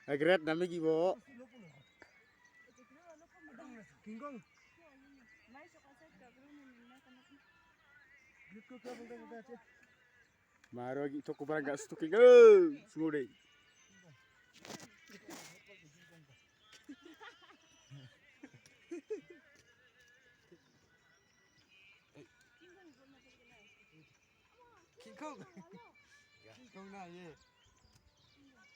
Agret nami gibo. King Kong. Maro lagi toko barang gas tuking. Sungguh deh. King Kong. King Kong ना ये.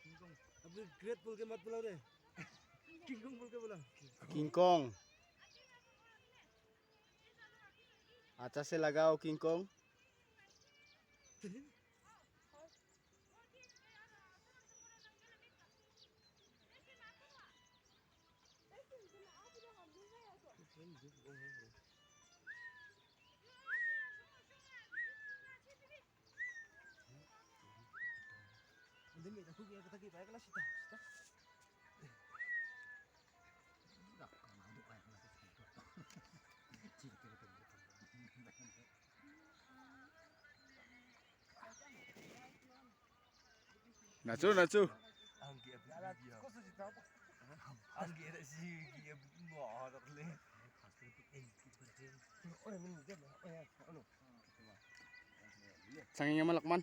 King Kong. अब ग्रेट बोल के मत बुलाओ रे. King Kong बोल के बुलाओ. King Kong. Atas se lagao King Kong. Demi aku kita pergi baik lah sita. Nacu nacu. Anggi abi dia. Kau sudah tahu? Anggi ada si dia buah tak leh. Oh yang ini dia. Oh ya, anu. Sangingnya malakman.